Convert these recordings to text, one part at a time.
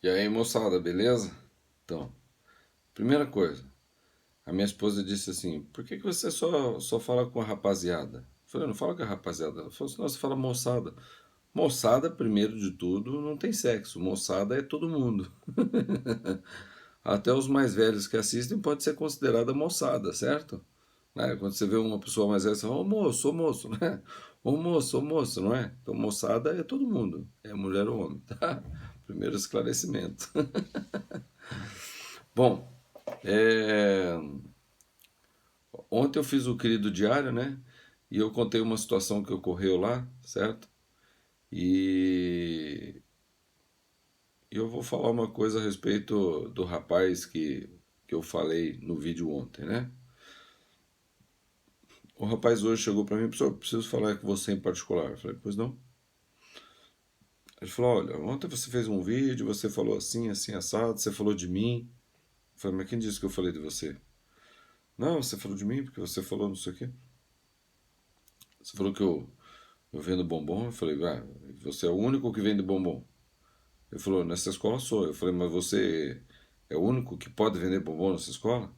E aí, moçada, beleza? Então, primeira coisa, a minha esposa disse assim: por que que você só fala com a rapaziada? Eu falei: não fala com a rapaziada. Ela falou assim: não, você fala moçada. Moçada, primeiro de tudo, não tem sexo. Moçada é todo mundo. Até os mais velhos que assistem pode ser considerada moçada, certo? Né? Quando você vê uma pessoa mais velha, você fala: ô moço, né? Ô moço, não é? Então, moçada é todo mundo. É mulher ou homem, tá? Primeiro esclarecimento. Bom, é, ontem eu fiz o querido diário, né? E eu contei uma situação que ocorreu lá, certo? E eu vou falar uma coisa a respeito do rapaz que eu falei no vídeo ontem, né? O rapaz hoje chegou para mim e falou: preciso falar com você em particular. Eu falei: pois não. Ele falou: olha, ontem você fez um vídeo, você falou assim, assim, assado, você falou de mim. Eu falei: mas quem disse que eu falei de você? Não, você falou de mim porque você falou não sei o quê. Você falou que eu vendo bombom. Eu falei: ah, você é o único que vende bombom. Ele falou: nessa escola sou. Eu falei: mas você é o único que pode vender bombom nessa escola?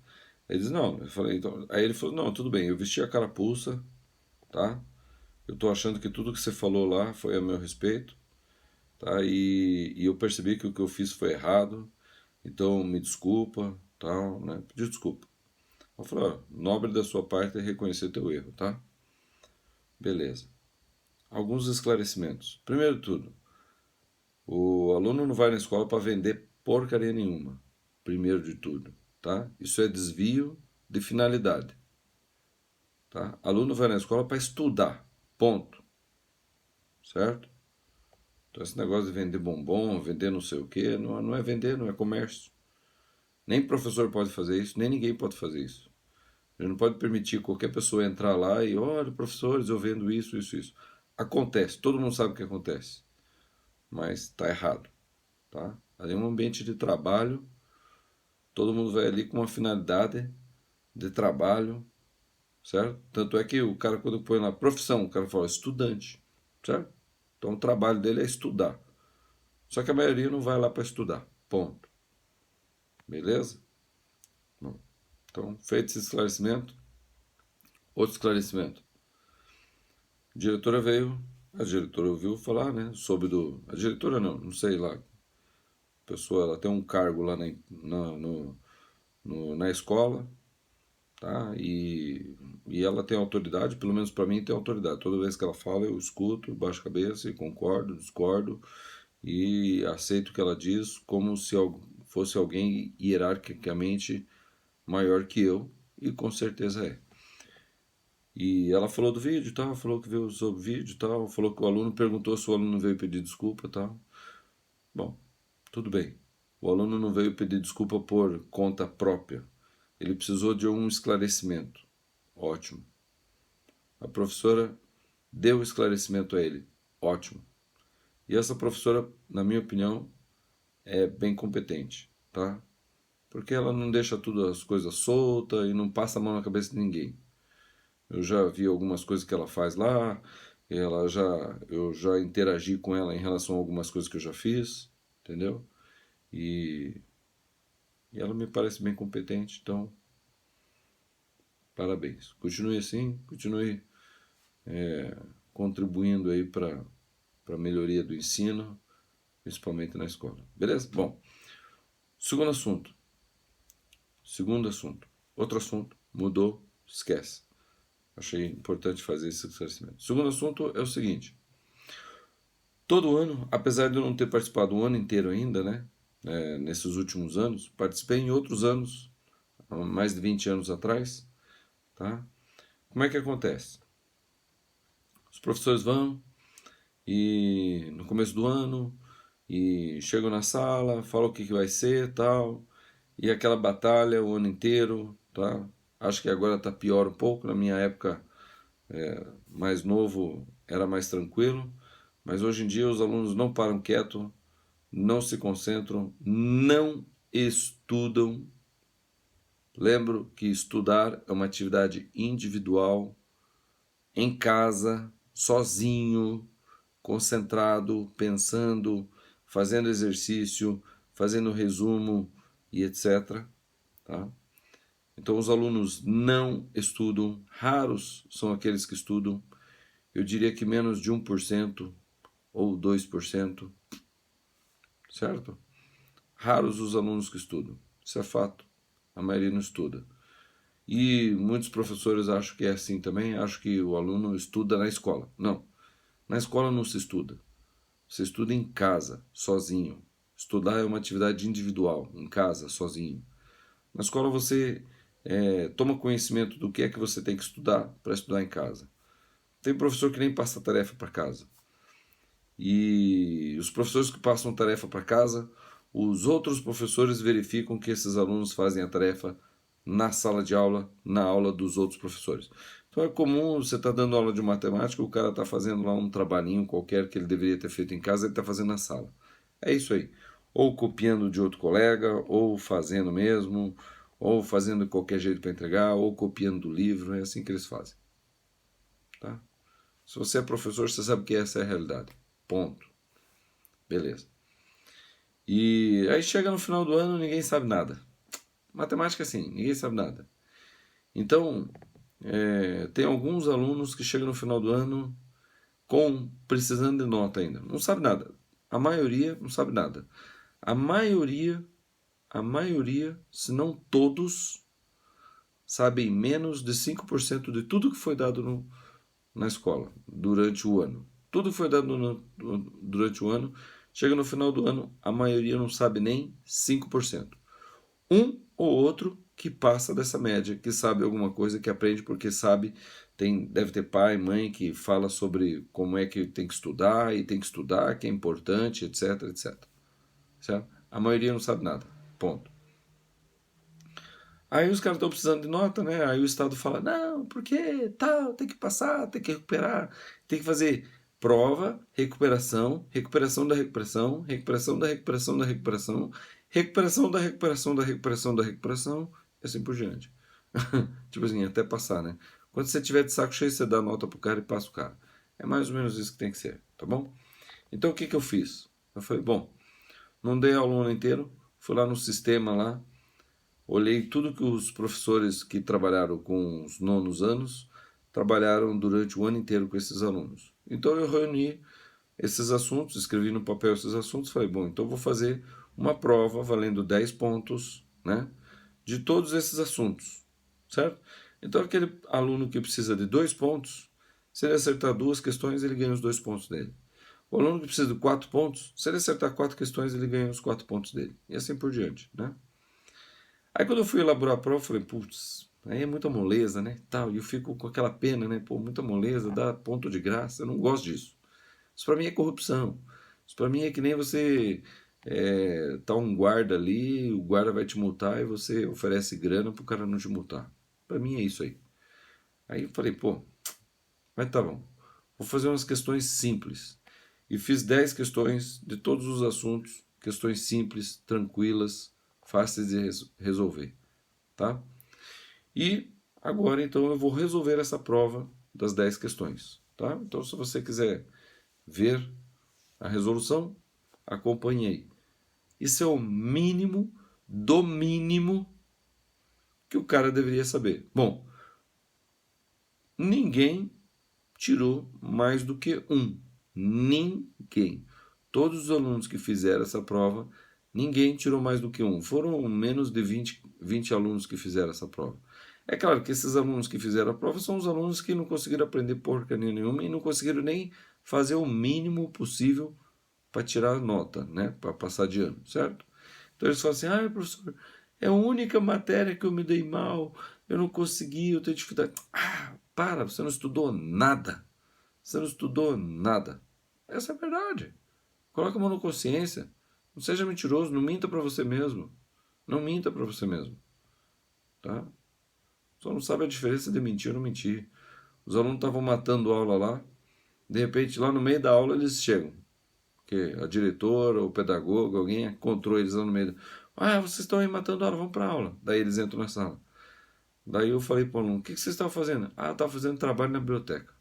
Ele disse: não. Eu falei: então. Aí ele falou: não, tudo bem, eu vesti a carapuça, tá? Eu tô achando que tudo que você falou lá foi a meu respeito, tá? E eu percebi que o que eu fiz foi errado, então me desculpa, tal, né? Pedi desculpa. Eu falei: ó, nobre da sua parte é reconhecer teu erro, tá? Beleza. Alguns esclarecimentos. Primeiro de tudo, o aluno não vai na escola para vender porcaria nenhuma. Primeiro de tudo, tá? Isso é desvio de finalidade, tá? Aluno vai na escola para estudar, ponto, certo? Então esse negócio de vender bombom, vender não sei o quê, não é vender, não é comércio. Nem professor pode fazer isso, nem ninguém pode fazer isso. A gente não pode permitir qualquer pessoa entrar lá e, olha, professores, eu vendo isso, isso, isso. Acontece, todo mundo sabe o que acontece, mas está errado, tá? Ali é um ambiente de trabalho, todo mundo vai ali com uma finalidade de trabalho, certo? Tanto é que o cara, quando põe na profissão, o cara fala estudante, certo? Então o trabalho dele é estudar. Só que a maioria não vai lá para estudar, ponto. Beleza? Bom, então, feito esse esclarecimento, outro esclarecimento. A diretora veio, a diretora ouviu falar, né, sobre do... A diretora não sei lá, a pessoa, ela tem um cargo lá na, no, na escola, tá? E ela tem autoridade, pelo menos para mim tem autoridade. Toda vez que ela fala, eu escuto, baixo a cabeça e concordo, discordo e aceito o que ela diz como se fosse alguém hierarquicamente maior que eu, e com certeza é. E ela falou do vídeo e tal, falou que viu sobre o vídeo e tal, falou que o aluno perguntou se o aluno veio pedir desculpa e tal. Bom, tudo bem. O aluno não veio pedir desculpa por conta própria. Ele precisou de um esclarecimento. Ótimo. A professora deu esclarecimento a ele. Ótimo. E essa professora, na minha opinião, é bem competente, tá? Porque ela não deixa tudo as coisas soltas e não passa a mão na cabeça de ninguém. Eu já vi algumas coisas que ela faz lá, eu já interagi com ela em relação a algumas coisas que eu já fiz, entendeu? E, e ela me parece bem competente, então parabéns. Continue assim, continue contribuindo aí para a melhoria do ensino, principalmente na escola. Beleza? Bom, segundo assunto. Segundo assunto. Outro assunto, mudou, esquece. Achei importante fazer esse esclarecimento. Segundo assunto é o seguinte: todo ano, apesar de eu não ter participado o ano inteiro ainda, né? Nesses últimos anos, participei em outros anos, há mais de 20 anos atrás, tá? Como é que acontece? Os professores vão e no começo do ano e chegam na sala, falam o que vai ser, tal, e aquela batalha o ano inteiro, tá? Acho que agora está pior um pouco. Na minha época, mais novo, era mais tranquilo, mas hoje em dia os alunos não param quieto, não se concentram, não estudam. Lembro que estudar é uma atividade individual, em casa, sozinho, concentrado, pensando, fazendo exercício, fazendo resumo e etc. Tá? Então os alunos não estudam, raros são aqueles que estudam. Eu diria que menos de 1% ou 2%, certo? Raros os alunos que estudam, isso é fato, a maioria não estuda. E muitos professores acham que é assim também, acham que o aluno estuda na escola. Não, na escola não se estuda, você estuda em casa, sozinho. Estudar é uma atividade individual, em casa, sozinho. Na escola você toma conhecimento do que é que você tem que estudar para estudar em casa. Tem professor que nem passa tarefa para casa. E os professores que passam tarefa para casa, os outros professores verificam que esses alunos fazem a tarefa na sala de aula, na aula dos outros professores. Então é comum você estar dando aula de matemática, o cara está fazendo lá um trabalhinho qualquer que ele deveria ter feito em casa, ele está fazendo na sala. É isso aí. Ou copiando de outro colega, ou fazendo mesmo, ou fazendo de qualquer jeito para entregar, ou copiando do livro, é assim que eles fazem. Tá? Se você é professor, você sabe que essa é a realidade. Ponto. Beleza. E aí chega no final do ano, ninguém sabe nada. Matemática, sim, ninguém sabe nada. Então, tem alguns alunos que chegam no final do ano precisando de nota ainda. Não sabe nada. A maioria não sabe nada. A maioria, se não todos, sabem menos de 5% de tudo que foi dado na escola durante o ano. Tudo que foi dado durante o ano, chega no final do ano, a maioria não sabe nem 5%. Um ou outro que passa dessa média, que sabe alguma coisa, que aprende porque sabe, deve ter pai, mãe que fala sobre como é que tem que estudar, e tem que estudar, que é importante, etc, etc. Certo? A maioria não sabe nada. Ponto. Aí os caras estão precisando de nota, né? Aí o Estado fala, não, porque tal, tem que passar, tem que recuperar, tem que fazer prova, recuperação, recuperação da recuperação, recuperação da recuperação da recuperação, recuperação da recuperação da recuperação da recuperação, e assim por diante. Tipo assim, até passar, né? Quando você tiver de saco cheio, você dá nota pro cara e passa o cara. É mais ou menos isso que tem que ser, tá bom? Então o que eu fiz? Eu falei, bom, não dei aula o ano inteiro, fui lá no sistema lá, olhei tudo que os professores que trabalharam com os nonos anos trabalharam durante o ano inteiro com esses alunos. Então eu reuni esses assuntos, escrevi no papel esses assuntos, falei, bom, então vou fazer uma prova valendo 10 pontos, né, de todos esses assuntos, certo? Então aquele aluno que precisa de 2 pontos, se ele acertar 2 questões, ele ganha os 2 pontos dele. O aluno que precisa de 4 pontos, se ele acertar 4 questões, ele ganha os 4 pontos dele. E assim por diante, né? Aí quando eu fui elaborar a prova, eu falei, putz, aí é muita moleza, né? Tal, e eu fico com aquela pena, né? Pô, muita moleza, dá ponto de graça, eu não gosto disso. Isso pra mim é corrupção. Isso pra mim é que nem você tá um guarda ali, o guarda vai te multar e você oferece grana pro cara não te multar. Pra mim é isso aí. Aí eu falei, pô, mas tá bom. Vou fazer umas questões simples. E fiz 10 questões de todos os assuntos, questões simples, tranquilas, fáceis de resolver, tá? E agora então eu vou resolver essa prova das 10 questões, tá? Então se você quiser ver a resolução, acompanhe aí. Isso é o mínimo do mínimo que o cara deveria saber. Bom, ninguém tirou mais do que um. Ninguém. Todos os alunos que fizeram essa prova, ninguém tirou mais do que um. Foram menos de 20 alunos que fizeram essa prova. É claro que esses alunos que fizeram a prova são os alunos que não conseguiram aprender porcaria nenhuma e não conseguiram nem fazer o mínimo possível para tirar a nota, né? Para passar de ano, certo? Então eles falam assim, professor, é a única matéria que eu me dei mal, eu não consegui, eu tenho dificuldade. Para, você não estudou nada. Você não estudou nada. Essa é a verdade. Coloca a mão na consciência. Não seja mentiroso, não minta para você mesmo. Não minta para você mesmo. Tá? Só não sabe a diferença de mentir ou não mentir. Os alunos estavam matando aula lá. De repente, lá no meio da aula, eles chegam. Porque a diretora, o pedagogo, alguém encontrou eles lá no meio. Vocês estão aí matando aula, vamos para a aula. Daí eles entram na sala. Daí eu falei para o aluno, o que vocês estavam fazendo? Estava fazendo trabalho na biblioteca.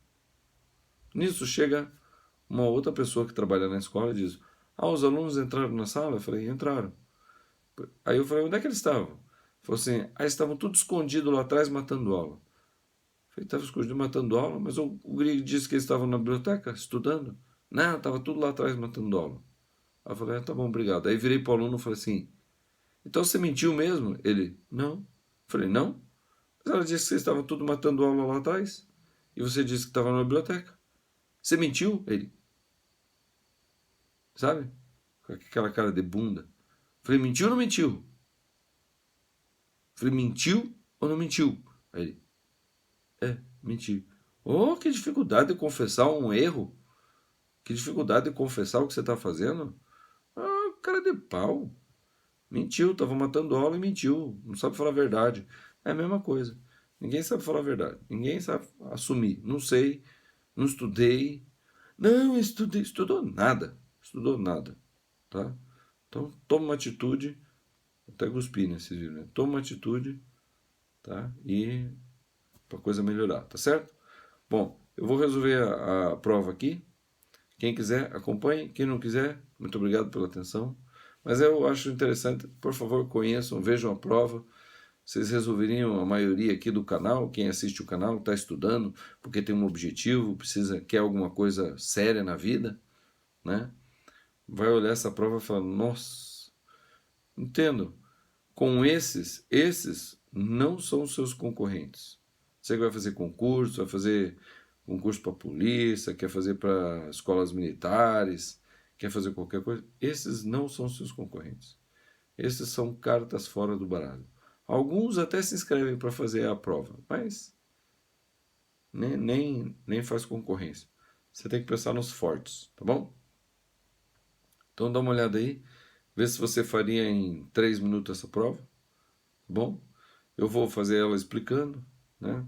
Nisso chega uma outra pessoa que trabalha na escola e diz, os alunos entraram na sala? Eu falei, entraram. Aí eu falei, onde é que eles estavam? Falou assim, estavam tudo escondido lá atrás matando aula. Eu falei, estava escondido matando aula, mas o guri disse que eles estavam na biblioteca estudando. Não, estava tudo lá atrás matando aula. Aí eu falei, tá bom, obrigado. Aí virei para o aluno e falei assim, então você mentiu mesmo? Ele, não. Eu falei, não? Mas ela disse que vocês estavam tudo matando aula lá atrás. E você disse que estava na biblioteca. Você mentiu? Ele, sabe? Com aquela cara de bunda. Eu falei, mentiu ou não mentiu? Eu falei, mentiu ou não mentiu? Aí ele, mentiu. Oh, que dificuldade de confessar um erro. Que dificuldade de confessar o que você está fazendo. Ah, cara de pau. Mentiu, estava matando aula e mentiu. Não sabe falar a verdade. É a mesma coisa. Ninguém sabe falar a verdade. Ninguém sabe assumir. Não sei, não estudei. Não, estudei. Estudou nada. Estudou nada. Tá? Então, toma uma atitude. Até cuspi nesse vídeo, né? Toma uma atitude, tá? E para a coisa melhorar, tá certo? Bom, eu vou resolver a prova aqui. Quem quiser, acompanhe. Quem não quiser, muito obrigado pela atenção. Mas eu acho interessante, por favor, conheçam, vejam a prova. Vocês resolveriam a maioria aqui do canal, quem assiste o canal, está estudando, porque tem um objetivo, quer alguma coisa séria na vida, né? Vai olhar essa prova e falar, nossa, entendo. Com esses não são os seus concorrentes. Você vai fazer concurso, vai fazer concurso para polícia, quer fazer para escolas militares, quer fazer qualquer coisa. Esses não são seus concorrentes. Esses são cartas fora do baralho. Alguns até se inscrevem para fazer a prova, mas nem faz concorrência. Você tem que pensar nos fortes, tá bom? Então dá uma olhada aí, vê se você faria em 3 minutos essa prova. Bom, eu vou fazer ela explicando, né?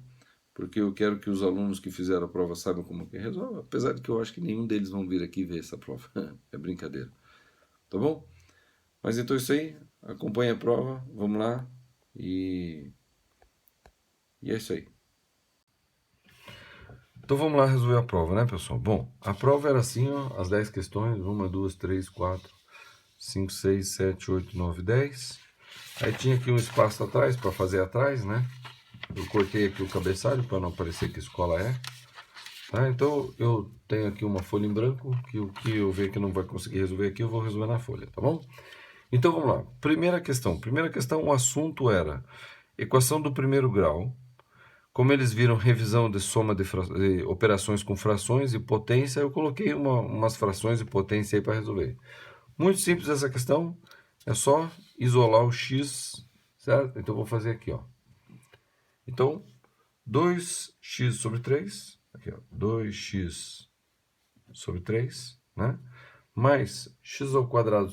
Porque eu quero que os alunos que fizeram a prova saibam como que resolve, apesar de que eu acho que nenhum deles vão vir aqui ver essa prova. É brincadeira. Tá bom? Mas então é isso aí. Acompanhe a prova. Vamos lá. E é isso aí. Então vamos lá resolver a prova, né, pessoal? Bom, a prova era assim, ó, as 10 questões. 1, 2, 3, 4, 5, 6, 7, 8, 9, 10. Aí tinha aqui um espaço atrás para fazer atrás, né? Eu cortei aqui o cabeçalho para não parecer que escola é. Tá? Então eu tenho aqui uma folha em branco, que o que eu ver que não vai conseguir resolver aqui, eu vou resolver na folha, tá bom? Então vamos lá. Primeira questão, o assunto era equação do primeiro grau. Como eles viram revisão de soma de operações com frações e potência, eu coloquei umas frações e potência aí para resolver. Muito simples essa questão, é só isolar o x, certo? Então vou fazer aqui, ó. Então, 2x sobre 3, aqui, ó, 2x sobre 3, né? Mais x ao quadrado,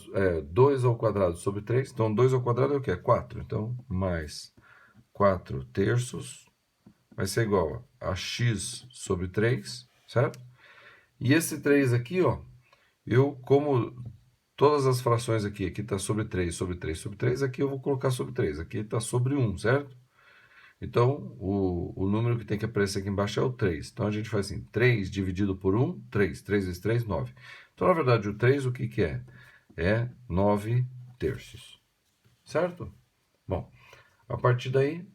2 ao quadrado sobre 3. Então, 2 ao quadrado é o quê? 4. Então, mais 4 terços vai ser igual a x sobre 3, certo? E esse 3 aqui, ó, como todas as frações aqui está sobre 3, sobre 3, sobre 3, aqui eu vou colocar sobre 3. Aqui está sobre 1, certo? Então, o número que tem que aparecer aqui embaixo é o 3. Então, a gente faz assim, 3 dividido por 1, 3. 3 vezes 3, 9. Então, na verdade, o 3, o que é? É 9 terços. Certo? Bom, a partir daí, o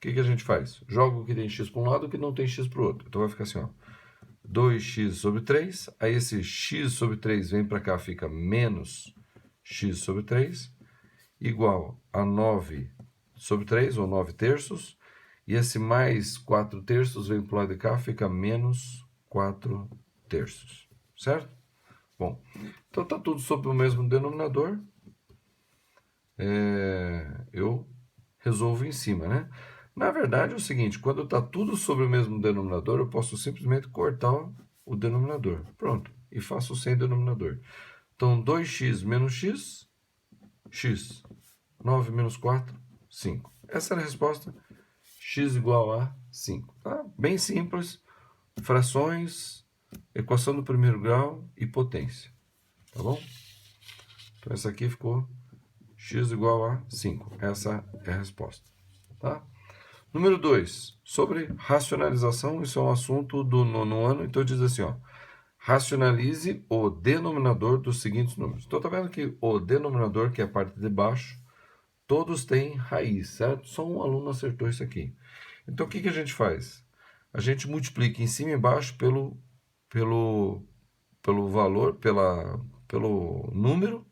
que a gente faz? Joga o que tem x para um lado e o que não tem x para o outro. Então, vai ficar assim, ó, 2x sobre 3. Aí, esse x sobre 3 vem para cá, fica menos x sobre 3, igual a 9 sobre 3, ou 9 terços, e esse mais 4 terços vem para o lado de cá, fica menos 4 terços, certo? Bom, então está tudo sobre o mesmo denominador, eu resolvo em cima, né? Na verdade é o seguinte, quando está tudo sobre o mesmo denominador, eu posso simplesmente cortar o denominador, pronto, e faço sem denominador. Então, 2x menos x, x, 9 menos 4, 5. Essa era a resposta, x igual a 5. Tá? Bem simples, frações, equação do primeiro grau e potência. Tá bom? Então essa aqui ficou x igual a 5. Essa é a resposta. Tá? Número 2, sobre racionalização, isso é um assunto do nono ano, então diz assim, ó, Racionalize o denominador dos seguintes números. Então, tá vendo que o denominador, que é a parte de baixo, todos têm raiz, certo? Só um aluno acertou isso aqui. Então, o que a gente faz? A gente multiplica em cima e embaixo pelo valor, pelo número,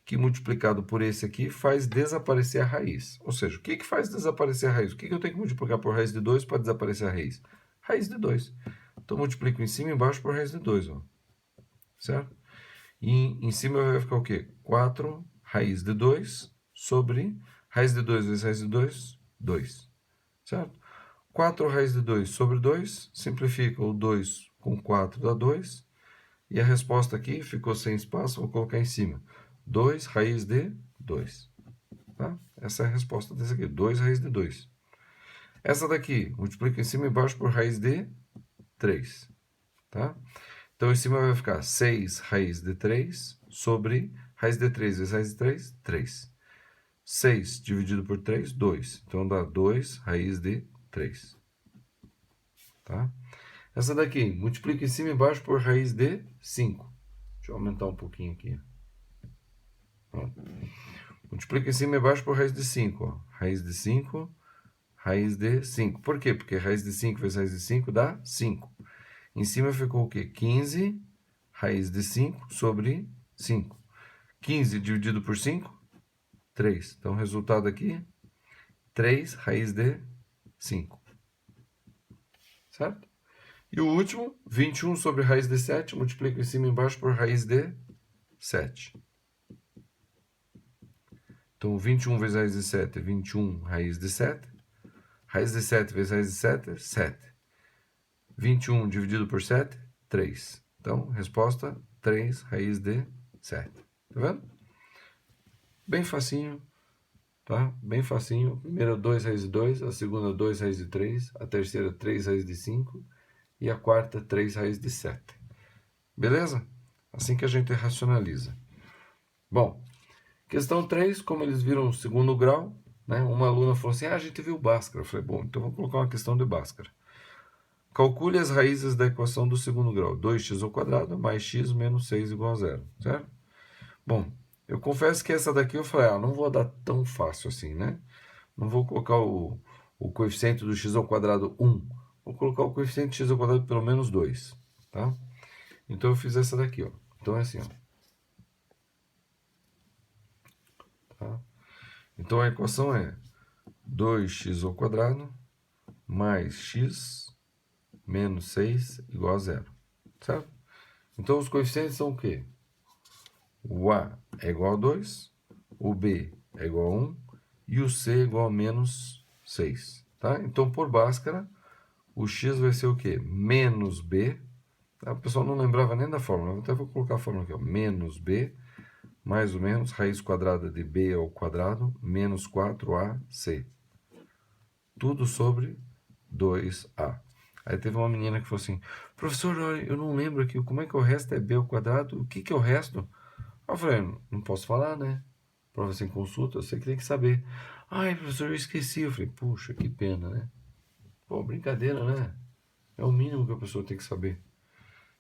que multiplicado por esse aqui faz desaparecer a raiz. Ou seja, o que faz desaparecer a raiz? O que eu tenho que multiplicar por raiz de 2 para desaparecer a raiz? Raiz de 2. Então, multiplico em cima e embaixo por raiz de 2, ó. Certo? E em cima vai ficar o quê? 4 raiz de 2 sobre raiz de 2 vezes raiz de 2, 2. Certo? 4 raiz de 2 sobre 2, simplifica o 2 com 4 dá 2. E a resposta aqui ficou sem espaço, vou colocar em cima. 2 raiz de 2. Tá? Essa é a resposta desse aqui, 2 raiz de 2. Essa daqui, multiplica em cima e embaixo por raiz de 3. Tá? Então, em cima vai ficar 6 raiz de 3 sobre raiz de 3 vezes raiz de 3, 3. 6 dividido por 3, 2. Então, dá 2 raiz de 3. Tá? Essa daqui, multiplica em cima e embaixo por raiz de 5. Deixa eu aumentar um pouquinho aqui. Pronto. Multiplica em cima e embaixo por raiz de 5. Ó. Raiz de 5, raiz de 5. Por quê? Porque raiz de 5 vezes raiz de 5 dá 5. Em cima ficou o quê? 15 raiz de 5 sobre 5. 15 dividido por 5, 3. Então, o resultado aqui, 3 raiz de 5. Certo? E o último, 21 sobre raiz de 7, multiplico em cima e embaixo por raiz de 7. Então, 21 vezes raiz de 7 é 21 raiz de 7. Raiz de 7 vezes raiz de 7 é 7. 21 dividido por 7, 3. Então, resposta, 3 raiz de 7. Tá vendo? Bem facinho, tá? Bem facinho. A primeira 2 raiz de 2, a segunda 2 raiz de 3, a terceira 3 raiz de 5 e a quarta 3 raiz de 7. Beleza? Assim que a gente racionaliza. Bom, questão 3, como eles viram o segundo grau, né? Uma aluna falou assim, a gente viu Bhaskara. Eu falei, bom, então vou colocar uma questão de Bhaskara. Calcule as raízes da equação do segundo grau. 2x ao quadrado mais x menos 6 igual a 0. Certo? Bom, eu confesso que essa daqui eu falei, não vou dar tão fácil assim, né? Não vou colocar o coeficiente do x ao quadrado 1. Vou colocar o coeficiente de x ao quadrado pelo menos 2. Tá? Então eu fiz essa daqui, ó. Então é assim, ó. Tá? Então a equação é 2x ao quadrado mais x menos 6 igual a 0. Certo? Então os coeficientes são o quê? O A é igual a 2, o B é igual a 1 e o C é igual a menos 6. Tá? Então, por Bhaskara, o x vai ser o quê? Menos B. Tá? O pessoal não lembrava nem da fórmula, até vou colocar a fórmula aqui. Ó. Menos B, mais ou menos, raiz quadrada de B ao quadrado, menos 4AC. Tudo sobre 2A. Aí teve uma menina que falou assim, professor, eu não lembro aqui, como é que o resto é B ao quadrado? O que é o resto? Eu falei, não posso falar, né? Prova sem consulta, você que tem que saber. Ai, professor, eu esqueci. Eu falei, puxa, que pena, né? Pô, brincadeira, né? É o mínimo que a pessoa tem que saber.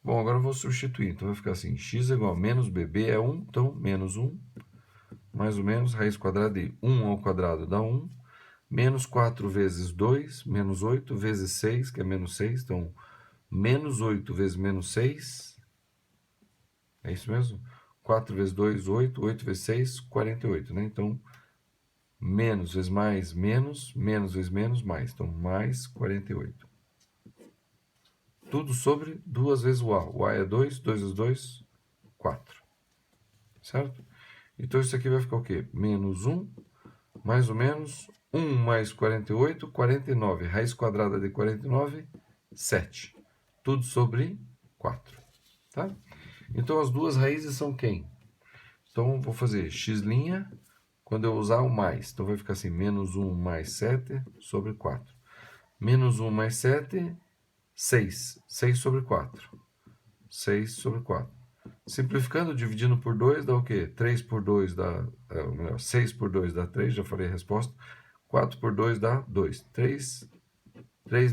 Bom, agora eu vou substituir. Então vai ficar assim, x é igual a menos bb é 1, então menos 1, mais ou menos, raiz quadrada de 1 ao quadrado dá 1, menos 4 vezes 2, menos 8 vezes 6, que é menos 6, então menos 8 vezes menos 6, é isso mesmo? 4 vezes 2, 8, 8 vezes 6, 48, né? Então, menos vezes mais, menos, menos vezes menos, mais. Então, mais 48. Tudo sobre 2 vezes o A. O A é 2, 2 vezes 2, 4. Certo? Então, isso aqui vai ficar o quê? Menos 1, mais ou menos, 1 mais 48, 49. Raiz quadrada de 49, 7. Tudo sobre 4. Tá? Então, as duas raízes são quem? Então, vou fazer x' quando eu usar o mais. Então, vai ficar assim, menos 1 mais 7 sobre 4. Menos 1 mais 7, 6. 6 sobre 4. 6 sobre 4. Simplificando, dividindo por 2, dá o quê? 3 por 2 dá... melhor, 6 por 2 dá 3, já falei a resposta. 4 por 2 dá 2. 3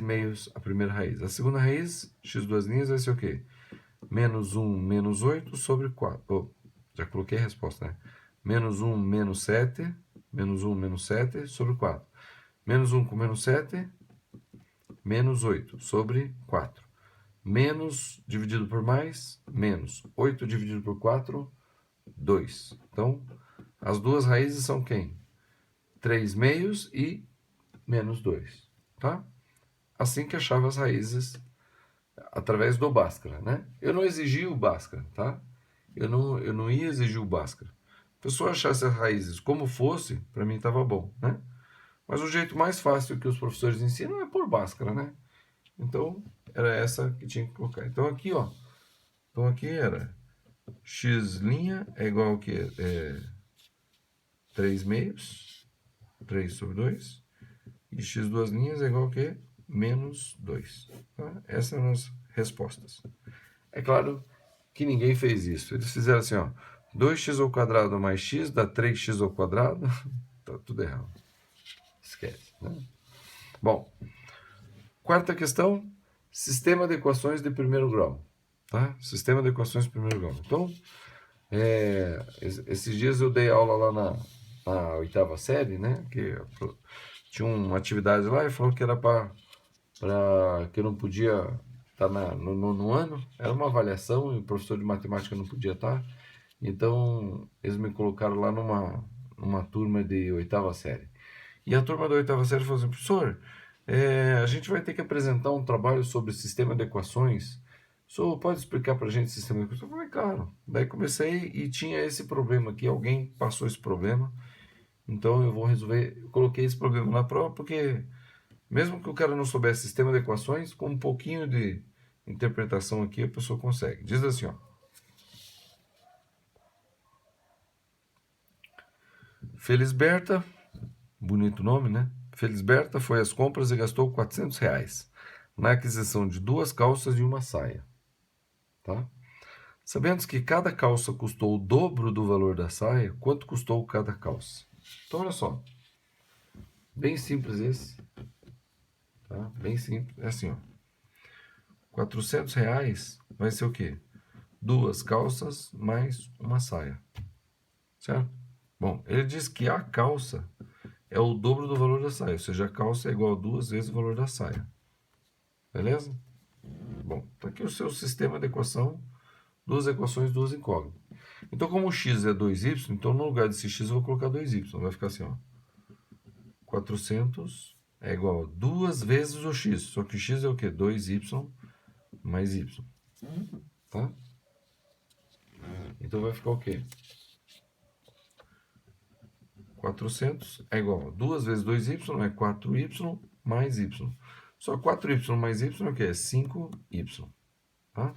meios a primeira raiz. A segunda raiz, x duas linhas, vai ser o quê? menos 1, menos 8 sobre 4. Oh, já coloquei a resposta, né? Menos 1, menos 7. Menos 1, menos 7 sobre 4. Menos 1 com menos 7, menos 8 sobre 4. Menos dividido por mais, menos. 8 dividido por 4, 2. Então, as duas raízes são quem? 3 meios e menos 2. Tá? Assim que achava as raízes através do Bhaskara, né? Eu não exigi o Bhaskara, tá? Eu não ia exigir o Bhaskara. Se a pessoa achasse as raízes como fosse, para mim estava bom, né? Mas o jeito mais fácil que os professores ensinam é por Bhaskara, né? Então, era essa que tinha que colocar. Então, aqui, ó. Então, aqui era x' é igual ao que? 3 meios. 3 sobre 2. E x duas linhas é igual ao que? Menos 2. Tá? Essas são as respostas. É claro que ninguém fez isso. Eles fizeram assim, ó. 2x ao quadrado mais x dá 3x ao quadrado. Tá tudo errado. Esquece, né? Bom, quarta questão. Sistema de equações de primeiro grau. Tá? Sistema de equações de primeiro grau. Então, esses dias eu dei aula lá na oitava série, né? Que tinha uma atividade lá e falou que era para que eu não podia estar no nono ano. Era uma avaliação e o professor de matemática não podia estar. Então, eles me colocaram lá numa turma de oitava série. E a turma da oitava série falou assim, professor, a gente vai ter que apresentar um trabalho sobre sistema de equações. O senhor pode explicar para a gente o sistema de equações? Eu falei, claro. Daí comecei e tinha esse problema aqui, alguém passou esse problema. Então eu vou resolver, eu coloquei esse problema na prova, porque mesmo que o cara não soubesse sistema de equações, com um pouquinho de interpretação aqui, a pessoa consegue. Diz assim, ó. Felisberta, bonito nome, né? Felisberta foi às compras e gastou R$ 400 na aquisição de 2 calças e uma saia. Tá? Sabendo que cada calça custou o dobro do valor da saia, quanto custou cada calça? Então, olha só. Bem simples esse. Tá? Bem simples. É assim, ó. R$ 400 vai ser o quê? 2 calças mais uma saia. Certo? Bom, ele diz que a calça é o dobro do valor da saia, ou seja, a calça é igual a 2 vezes o valor da saia. Beleza? Bom, tá aqui o seu sistema de equação, duas equações, duas incógnitas. Então, como o x é 2y, então no lugar desse x eu vou colocar 2y. Vai ficar assim, ó. 400 é igual a 2 vezes o x, só que o x é o quê? 2y mais y. Tá? Então vai ficar o quê? 400 é igual a 2 vezes 2y é 4y mais y. Só 4y mais y é o quê? É 5y. Tá?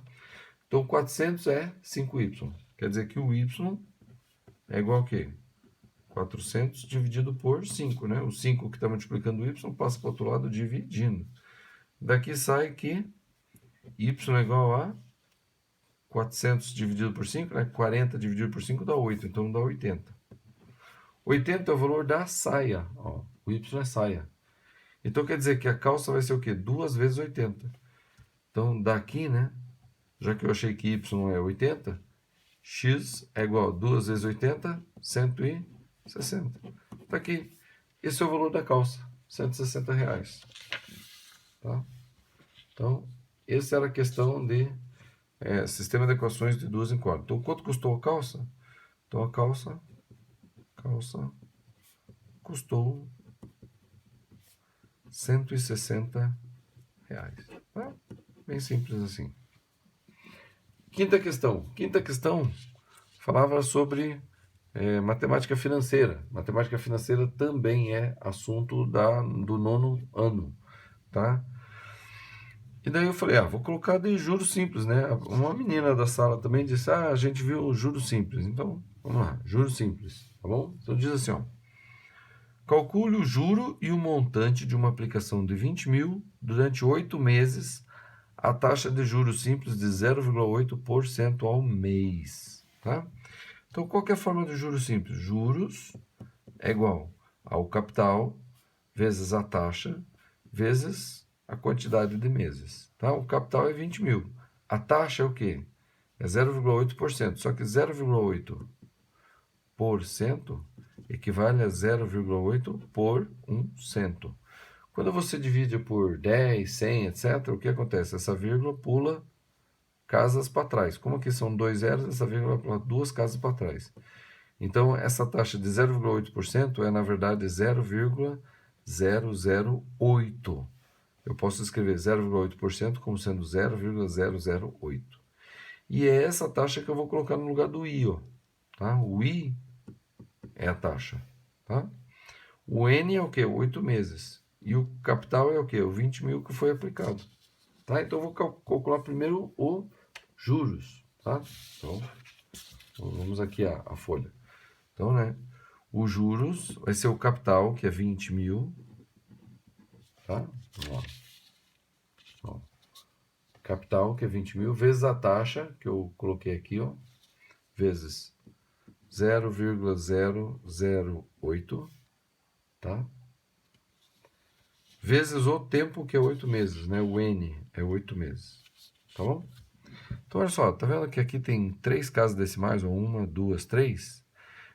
Então 400 é 5y. Quer dizer que o y é igual a quê? 400 dividido por 5, né? O 5 que está multiplicando o y passa para o outro lado dividindo. Daqui sai que y é igual a 400 dividido por 5, né? 40 dividido por 5 dá 8, então dá 80. 80 é o valor da saia. Ó, o y é saia. Então quer dizer que a calça vai ser o quê? 2 vezes 80. Então daqui, né? Já que eu achei que y é 80, x é igual a 2 vezes 80, 160. Tá aqui. Esse é o valor da calça, R$ 160. Tá? Então, essa era a questão de sistema de equações de duas incógnitas. Então, quanto custou a calça? Então, a calça custou R$ 160. Tá? Bem simples assim. Quinta questão falava sobre matemática financeira. Matemática financeira também é assunto do nono ano, tá? E daí eu falei, vou colocar de juros simples, né? Uma menina da sala também disse, a gente viu juros simples. Então, vamos lá, juros simples, tá bom? Então diz assim, ó. Calcule o juro e o montante de uma aplicação de 20 mil durante 8 meses a taxa de juros simples de 0,8% ao mês, tá? Então, qual que é a forma de juros simples? Juros é igual ao capital vezes a taxa vezes a quantidade de meses, tá? O capital é 20 mil. A taxa é o quê? é 0,8%. Só que 0,8% equivale a 0,8 por 1 cento. Quando você divide por 10, 100, etc., o que acontece? Essa vírgula pula casas para trás. Como aqui são 2 zeros, essa vírgula pula 2 casas para trás. Então, essa taxa de 0,8% é, na verdade, 0,008. Eu posso escrever 0,8% como sendo 0,008. E é essa taxa que eu vou colocar no lugar do I, ó. Tá? O I é a taxa. Tá? O N é o quê? 8 meses. E o capital é o quê? O 20 mil que foi aplicado. Tá? Então, eu vou calcular primeiro o juros. Tá? Então, vamos aqui a folha. Então, né? Os juros vai ser o capital, que é 20 mil. Tá? Vamos lá. Ó. Capital, que é 20 mil, vezes a taxa, que eu coloquei aqui, ó, vezes 0,008, tá? Vezes o tempo, que é 8 meses, né? O N é 8 meses, tá bom? Então, olha só, tá vendo que aqui tem 3 casas decimais, ou 1, 2, 3?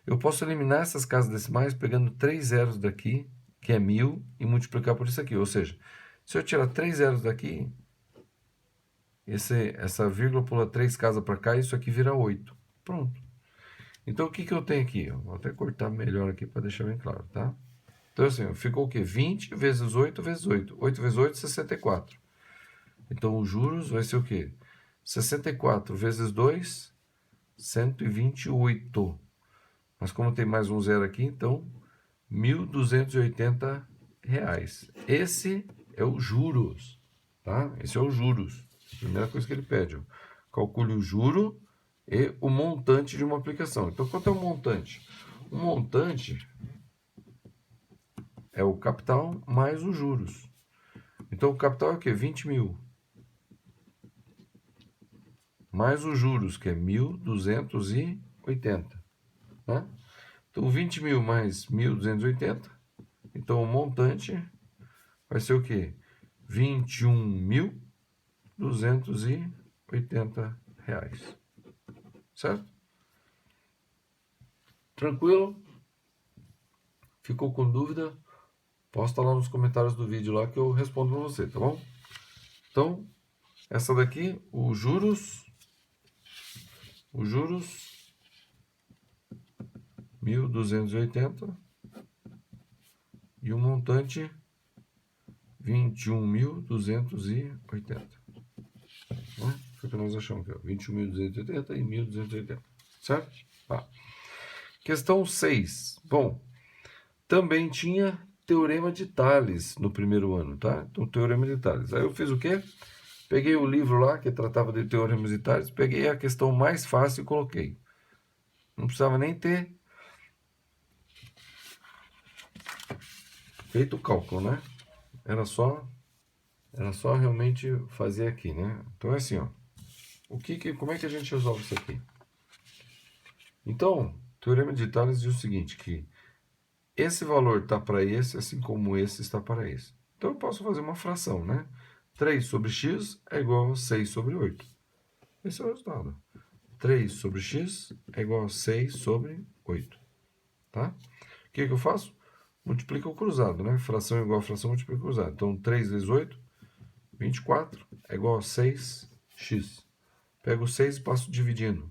Eu posso eliminar essas casas decimais pegando 3 zeros daqui, que é 1000, e multiplicar por isso aqui. Ou seja, se eu tirar 3 zeros daqui, essa vírgula pula 3 casas para cá, e isso aqui vira 8. Pronto. Então, o que que eu tenho aqui? Vou até cortar melhor aqui para deixar bem claro, tá? Então, assim, ficou o quê? 20 vezes 8 vezes 8. 8 vezes 8, 64. Então, os juros vai ser o quê? 64 vezes 2, 128. Mas como tem mais um zero aqui, então, R$ 1.280. Esse é o juros, tá? Esse é o juros. Primeira coisa que ele pede, ó. Calcule o juro e o montante de uma aplicação. Então, quanto é o montante? O montante é o capital mais os juros. Então, o capital é o quê? 20 mil. Mais os juros, que é 1.280. Né? Então, 20 mil mais 1.280. Então, o montante vai ser o quê? R$ 21.280. Certo? Tranquilo? Ficou com dúvida? Posta lá nos comentários do vídeo lá que eu respondo para você, tá bom? Então, essa daqui, os juros 1.280 e o montante 21.280. Né? Foi o que nós achamos aqui, 21.280 e 1.280, certo? Tá. Questão 6. Bom, também tinha teorema de Tales no primeiro ano, tá? Então, teorema de Tales. Aí eu fiz o quê? Peguei o livro lá que tratava de teoremas de Tales, peguei a questão mais fácil e coloquei. Não precisava nem ter feito o cálculo, né? Era só realmente fazer aqui, né? Então é assim, ó. Como é que a gente resolve isso aqui? Então, o teorema de Tales diz o seguinte, que esse valor está para esse, assim como esse está para esse. Então, eu posso fazer uma fração, né? 3 sobre x é igual a 6 sobre 8. Esse é o resultado. 3 sobre x é igual a 6 sobre 8. Tá? O que eu faço? Multiplica o cruzado, né? Fração igual a fração, multiplica o cruzado. Então, 3 vezes 8, 24, é igual a 6x. Pego o 6 e passo dividindo.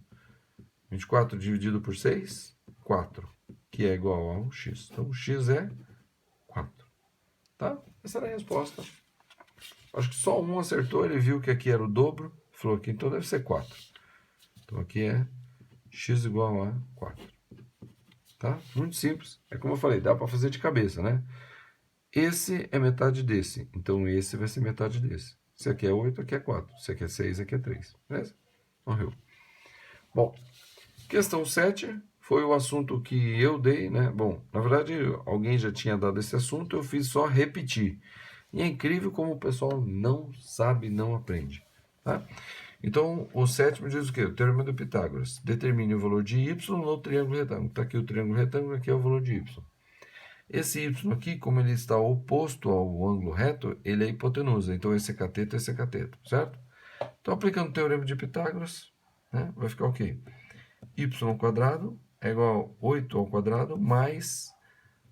24 dividido por 6, 4, que é igual a 1x. Então, o x é 4. Tá? Essa era a resposta. Acho que só um acertou, ele viu que aqui era o dobro, falou que então deve ser 4. Então, aqui é x igual a 4. Tá? Muito simples. É como eu falei, dá para fazer de cabeça, né? Esse é metade desse, então esse vai ser metade desse. Se aqui é 8, aqui é 4. Se aqui é 6, aqui é 3. Beleza? Morreu. Bom, questão 7 foi o assunto que eu dei, né? Bom, na verdade, alguém já tinha dado esse assunto, eu fiz só repetir. E é incrível como o pessoal não sabe, não aprende. Tá? Então, o sétimo diz o quê? O teorema do Pitágoras. Determine o valor de y no triângulo retângulo. Está aqui o triângulo retângulo, aqui é o valor de y. Esse y aqui, como ele está oposto ao ângulo reto, ele é hipotenusa. Então, esse é cateto, certo? Então, aplicando o teorema de Pitágoras, né? Vai ficar o quê? Y ao quadrado é igual a 8 ao quadrado mais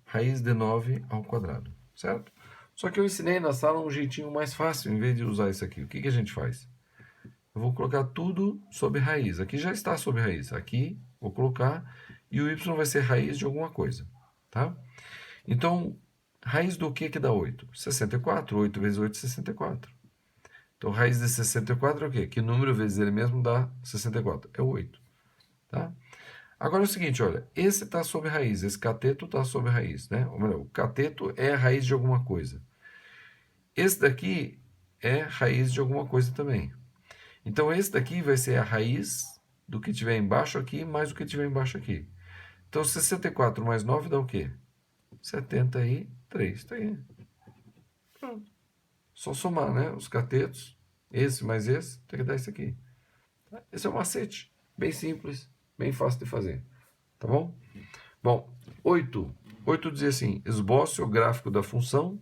raiz de 9 ao quadrado, certo? Só que eu ensinei na sala um jeitinho mais fácil, em vez de usar isso aqui. O que a gente faz? Eu vou colocar tudo sob raiz. Aqui já está sob raiz. Aqui vou colocar e o y vai ser raiz de alguma coisa, tá? Então, raiz do que dá 8? 64. 8 vezes 8 é 64. Então, raiz de 64 é o quê? Que número vezes ele mesmo dá 64? É 8, tá? Agora é o seguinte, olha, esse está sob raiz, esse cateto está sob raiz, né? Ou melhor, o cateto é a raiz de alguma coisa. Esse daqui é raiz de alguma coisa também. Então, esse daqui vai ser a raiz do que tiver embaixo aqui mais o que tiver embaixo aqui. Então, 64 mais 9 dá o quê? 73. Tá aí. Pronto. Só somar, né? Os catetos, esse mais esse, tem que dar isso aqui. Esse é um macete. Bem simples, bem fácil de fazer. Tá bom? Bom, 8. 8 diz assim: esboce o gráfico da função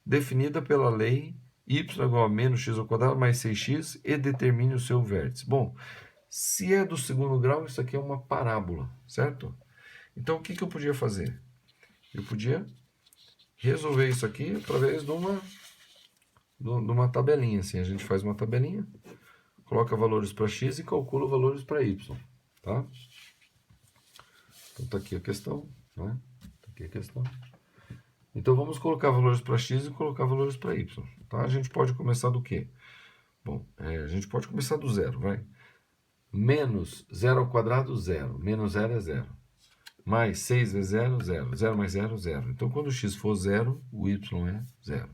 definida pela lei y igual a menos x ao quadrado mais 6x e determine o seu vértice. Bom, se é do segundo grau, isso aqui é uma parábola, certo? Então, o que eu podia fazer? Eu podia resolver isso aqui através de uma tabelinha. Assim, a gente faz uma tabelinha, coloca valores para x e calcula valores para y. Tá? Então, está aqui a questão. Né? Tá aqui a questão. Então, vamos colocar valores para x e colocar valores para y. Tá? A gente pode começar do quê? Bom, a gente pode começar do zero, vai. Menos 0 ao quadrado, 0. Menos 0 é 0. Mais 6 vezes 0, 0. 0 mais 0, 0. Então, quando o x for 0, o y é 0.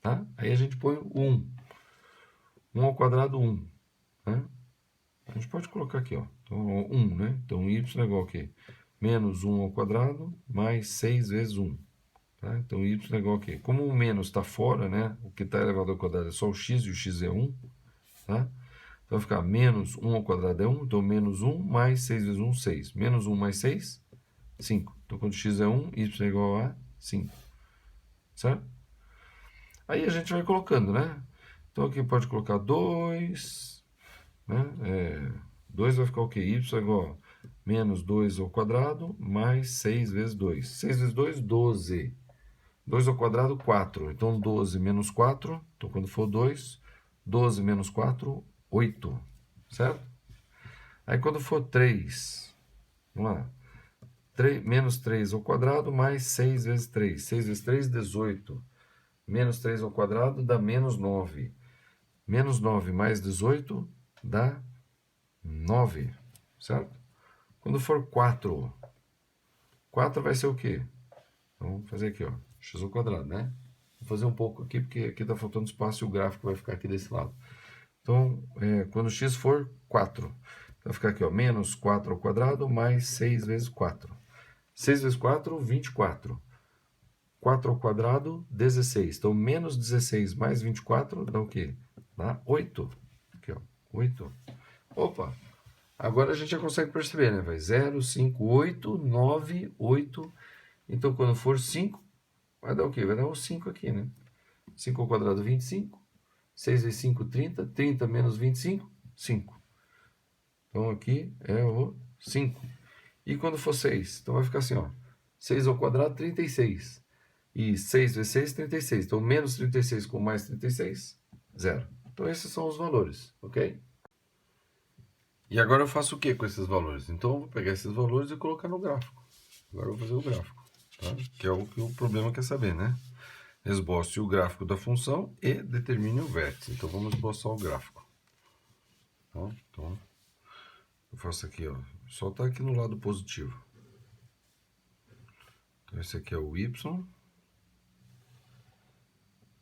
Tá? Aí a gente põe o 1. 1 ao quadrado, 1. Né? A gente pode colocar aqui, ó. Então, 1, né? Então, y é igual a quê? Menos 1 ao quadrado mais 6 vezes 1. Tá? Então, y é igual a quê? Como o menos está fora, né? O que está elevado ao quadrado é só o x e o x é 1. Tá? Então vai ficar menos 1 ao quadrado é 1. Então, menos 1 mais 6 vezes 1, 6. Menos 1 mais 6, 5. Então, quando x é 1, y é igual a 5. Certo? Aí a gente vai colocando, né? Então, aqui pode colocar 2. Né? 2 vai ficar o quê? Y é igual a menos 2 ao quadrado mais 6 vezes 2. 6 vezes 2, 12. 2 ao quadrado, 4. Então, 12 menos 4. Então, quando for 2, 12 menos 4, 8. Certo? Aí, quando for 3, vamos lá. Menos 3 ao quadrado mais 6 vezes 3. 6 vezes 3, 18. Menos 3 ao quadrado dá menos 9. Menos 9 mais 18 dá 9. Certo? Quando for 4, 4 vai ser o quê? Então, vamos fazer aqui, ó, x ao quadrado, né? Vou fazer um pouco aqui, porque aqui está faltando espaço e o gráfico vai ficar aqui desse lado. Então, quando x for 4, vai ficar aqui, ó, menos 4 ao quadrado mais 6 vezes 4. 6 vezes 4, 24. 4 ao quadrado, 16. Então, menos 16 mais 24 dá o quê? Dá 8. Aqui, ó, 8. Opa! Agora a gente já consegue perceber, né? Vai 0, 5, 8, 9, 8. Então, quando for 5, vai dar o quê? Vai dar o 5 aqui, né? 5 ao quadrado, 25. 6 vezes 5, 30. 30 menos 25, 5. Então, aqui é o 5. E quando for 6? Então, vai ficar assim, ó. 6 ao quadrado, 36. E 6 vezes 6, 36. Então, menos 36 com mais 36, 0. Então, esses são os valores, ok? E agora eu faço o que com esses valores? Então, eu vou pegar esses valores e colocar no gráfico. Agora eu vou fazer o gráfico, tá? Que é o que o problema quer saber, né? Esboce o gráfico da função e determine o vértice. Então, vamos esboçar o gráfico. Tá? Então, eu faço aqui, ó. Só tá aqui no lado positivo. Então, esse aqui é o y.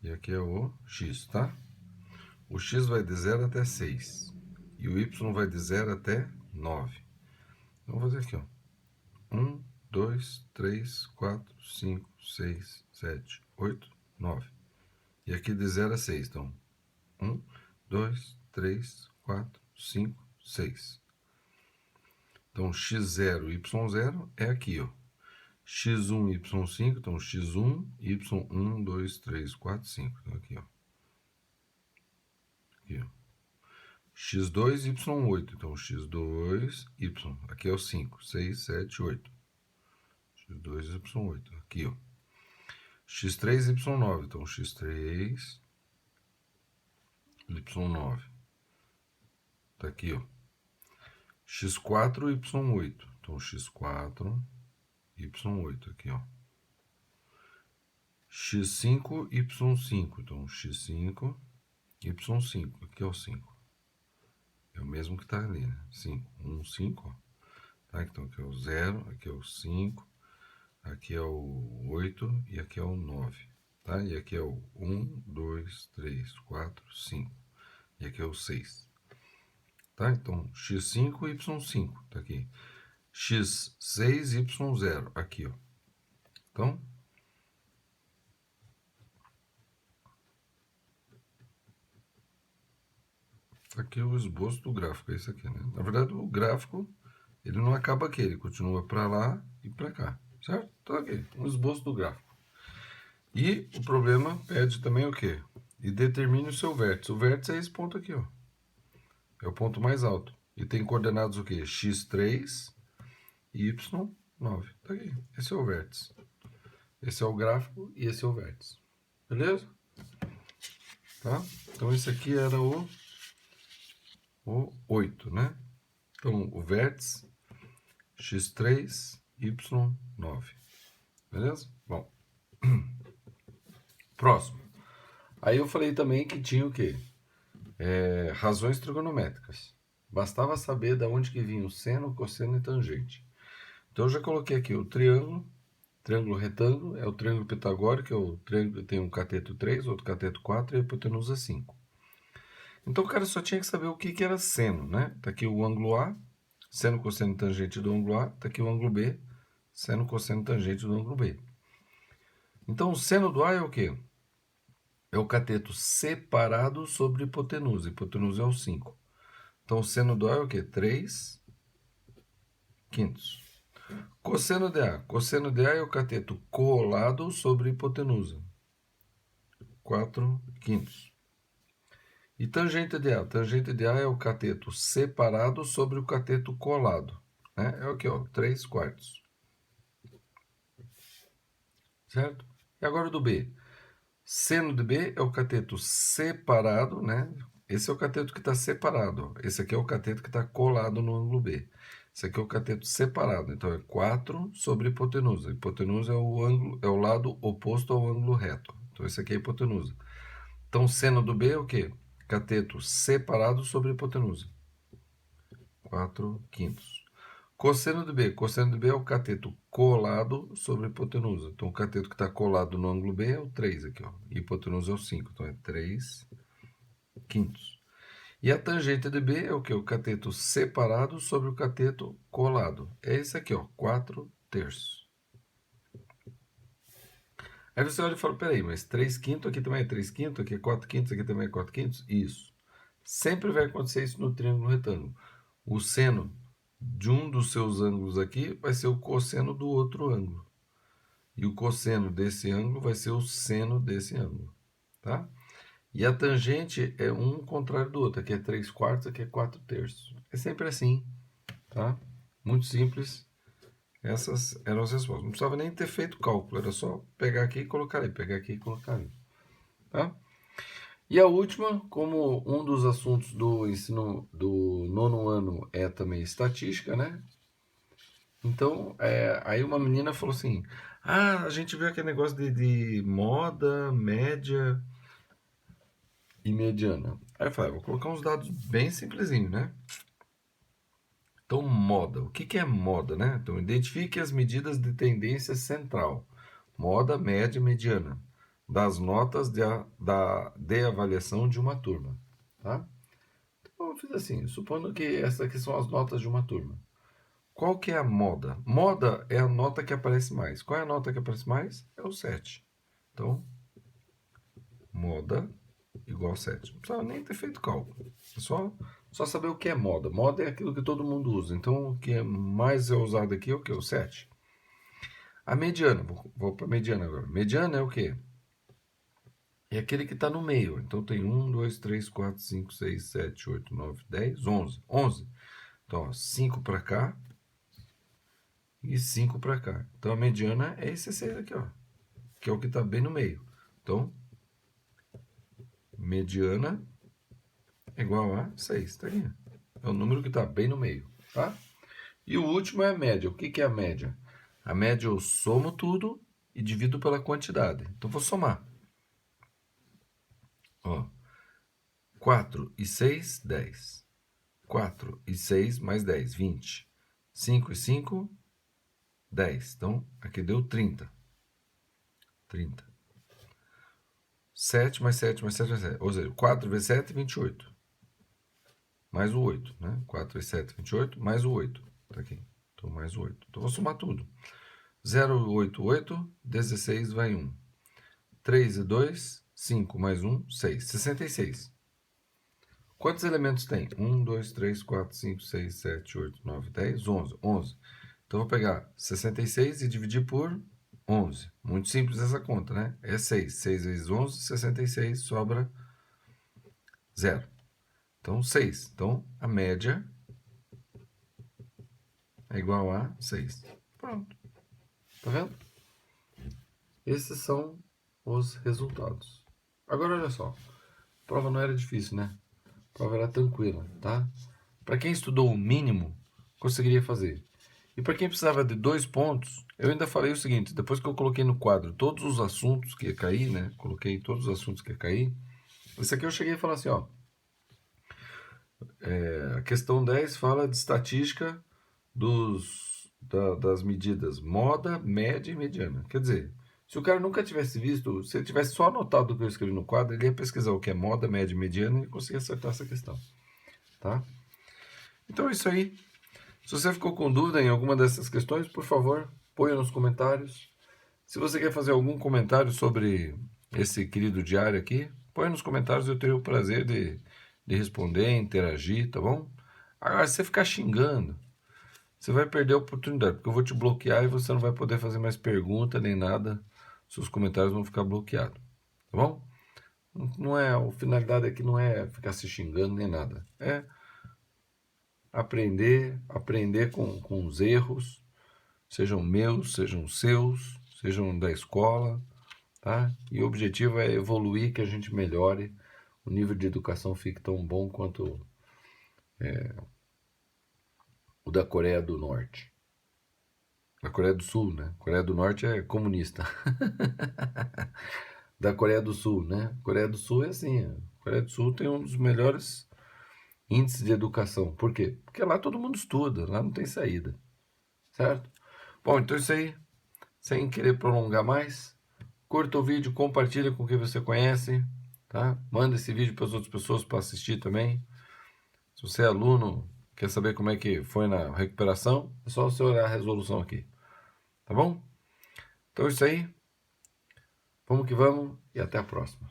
E aqui é o x, tá? O x vai de 0 até 6. E o y vai de 0 até 9. Então, vou fazer aqui, ó. 1, 2, 3, 4, 5, 6, 7, 8, 9. E aqui de 0 a 6. Então, 1, 2, 3, 4, 5, 6. Então, x0, y0 é aqui, ó. x1, y5, então x1, y1, 2, 3, 4, 5. Então, aqui, ó. Aqui, ó. x2, y8. Então, x2, y. Aqui é o 5, 6, 7, 8. x2, y8. Aqui, ó. x3, y9. Então, x3, y9. Tá aqui, ó. x4, y8. Então, x4, y8. Aqui, ó. x5, y5. Então, x5, y5. Aqui é o 5. É o mesmo que está ali, né? 5. 1, 5. Ó. Tá? Então, aqui é o 0, aqui é o 5, aqui é o 8 e aqui é o 9. Tá? E aqui é o 1, 2, 3, 4, 5. E aqui é o 6. Tá? Então, x5, y5. Tá aqui. x6, y0. Aqui, ó. Então, aqui é o esboço do gráfico, é isso aqui, né? Na verdade, o gráfico, ele não acaba aqui, ele continua para lá e para cá, certo? Então, aqui, um esboço do gráfico. E o problema pede também o quê? E determine o seu vértice. O vértice é esse ponto aqui, ó. É o ponto mais alto. E tem coordenadas o quê? x3 e y9. Tá aqui. Esse é o vértice. Esse é o gráfico e esse é o vértice. Beleza? Tá? Então, esse aqui era o 8, né? Então, o vértice x3, y9. Beleza? Bom. Próximo. Aí eu falei também que tinha o quê? Razões trigonométricas. Bastava saber de onde que vinha o seno, cosseno e tangente. Então, eu já coloquei aqui o triângulo retângulo, é o triângulo pitagórico, é o triângulo que tem um cateto 3, outro cateto 4 e a hipotenusa 5. Então, o cara só tinha que saber o que era seno, né? Tá aqui o ângulo A, seno, cosseno e tangente do ângulo A. Tá aqui o ângulo B, seno, cosseno e tangente do ângulo B. Então, o seno do A é o quê? É o cateto separado sobre hipotenusa. Hipotenusa é o 5. Então, o seno do A é o quê? 3 quintos. Cosseno de A. Cosseno de A é o cateto colado sobre hipotenusa. 4 quintos. E tangente de A? Tangente de A é o cateto separado sobre o cateto colado. Né? É o que? 3 quartos. Certo? E agora do B. Seno de B é o cateto separado, né? Esse é o cateto que está separado. Esse aqui é o cateto que está colado no ângulo B. Esse aqui é o cateto separado. Então, é 4 sobre hipotenusa. Hipotenusa é o ângulo, é o lado oposto ao ângulo reto. Então, esse aqui é a hipotenusa. Então, seno do B é o quê? Cateto separado sobre hipotenusa. 4 quintos. Cosseno de B. Cosseno de B é o cateto colado sobre hipotenusa. Então, o cateto que está colado no ângulo B é o 3 aqui, ó. E hipotenusa é o 5. Então, é 3 quintos. E a tangente de B é o quê? O cateto separado sobre o cateto colado. É esse aqui, ó. 4 terços. Aí você olha e fala, peraí, mas 3 quintos aqui também é 3 quintos, aqui é 4 quintos, aqui também é 4 quintos? Isso. Sempre vai acontecer isso no triângulo retângulo. O seno de um dos seus ângulos aqui vai ser o cosseno do outro ângulo. E o cosseno desse ângulo vai ser o seno desse ângulo. Tá? E a tangente é um contrário do outro. Aqui é 3 quartos, aqui é 4 terços. É sempre assim. Tá? Muito simples. Essas eram as respostas. Não precisava nem ter feito cálculo. Era só pegar aqui e colocar ali. Pegar aqui e colocar ali. Tá? E a última, como um dos assuntos do ensino do nono ano é também estatística, né? Então, aí uma menina falou assim, a gente viu aquele negócio de moda, média e mediana. Aí eu falei, vou colocar uns dados bem simplesinhos, né? Então, moda. O que é moda, né? Então, identifique as medidas de tendência central. Moda, média e mediana. Das notas de avaliação de uma turma. Tá? Então, eu fiz assim, supondo que essas aqui são as notas de uma turma. Qual que é a moda? Moda é a nota que aparece mais. Qual é a nota que aparece mais? É o 7. Então, moda igual a 7. Não precisava nem ter feito cálculo. É só saber o que é moda. Moda é aquilo que todo mundo usa. Então, o que é mais usado aqui é o que? O 7. A mediana. Vou para a mediana agora. Mediana é o quê? e aquele que está no meio. Então tem 1, 2, 3, 4, 5, 6, 7, 8, 9, 10, 11. 11. Então, ó, 5 para cá e 5 para cá. Então a mediana é esse 6 aqui, ó, que é o que está bem no meio. Então, mediana é igual a 6, tá aqui. É o número que está bem no meio, tá? E o último é a média. O que que é a média? A média eu somo tudo e divido pela quantidade. Então vou somar. Ó, 4 e 6, 10. 4 e 6 mais 10, 20. 5 e 5, 10. Então, aqui deu 30. 30. 7 mais 7 mais 7 mais 7. Ou seja, 4 vezes 7, 28. Mais o 8, né? 4 vezes 7, 28, mais o 8. Tá aqui. Então, mais o 8. Então, vou somar tudo. 0, 8, 8. 16 vai 1. 3 e 2, 5 mais 1, 6. 66. Quantos elementos tem? 1, 2, 3, 4, 5, 6, 7, 8, 9, 10, 11. 11. Então, vou pegar 66 e dividir por 11. Muito simples essa conta, né? É 6. 6 vezes 11, 66, sobra 0. Então, 6. Então, a média é igual a 6. Pronto. Tá vendo? Esses são os resultados. Agora, olha só. A prova não era difícil, né? A prova era tranquila, tá? Para quem estudou o mínimo, conseguiria fazer. E para quem precisava de 2 pontos, eu ainda falei o seguinte, depois que eu coloquei no quadro todos os assuntos que ia cair, né? Coloquei todos os assuntos que ia cair. Isso aqui eu cheguei a falar assim, ó. A questão 10 fala de estatística das medidas moda, média e mediana. Quer dizer, se o cara nunca tivesse visto, se ele tivesse só anotado o que eu escrevi no quadro, ele ia pesquisar o que é moda, média e mediana e conseguia acertar essa questão. Tá? Então é isso aí. Se você ficou com dúvida em alguma dessas questões, por favor, ponha nos comentários. Se você quer fazer algum comentário sobre esse querido diário aqui, ponha nos comentários, eu tenho o prazer de responder, interagir, tá bom? Agora, se você ficar xingando, você vai perder a oportunidade, porque eu vou te bloquear e você não vai poder fazer mais pergunta nem nada, seus comentários vão ficar bloqueados, tá bom? Não é, a finalidade aqui não é ficar se xingando nem nada, é aprender com os erros, sejam meus, sejam seus, sejam da escola, tá? E o objetivo é evoluir, que a gente melhore, o nível de educação fique tão bom quanto o da Coreia do Norte. Da Coreia do Sul, né? Coreia do Norte é comunista. Da Coreia do Sul, né? Coreia do Sul é assim, a Coreia do Sul tem um dos melhores índices de educação. Por quê? Porque lá todo mundo estuda, lá não tem saída. Certo? Bom, então é isso aí. Sem querer prolongar mais, curta o vídeo, compartilha com quem você conhece, tá? Manda esse vídeo para as outras pessoas para assistir também. Se você é aluno, quer saber como é que foi na recuperação, é só você olhar a resolução aqui. Tá bom? Então é isso aí. Vamos que vamos e até a próxima.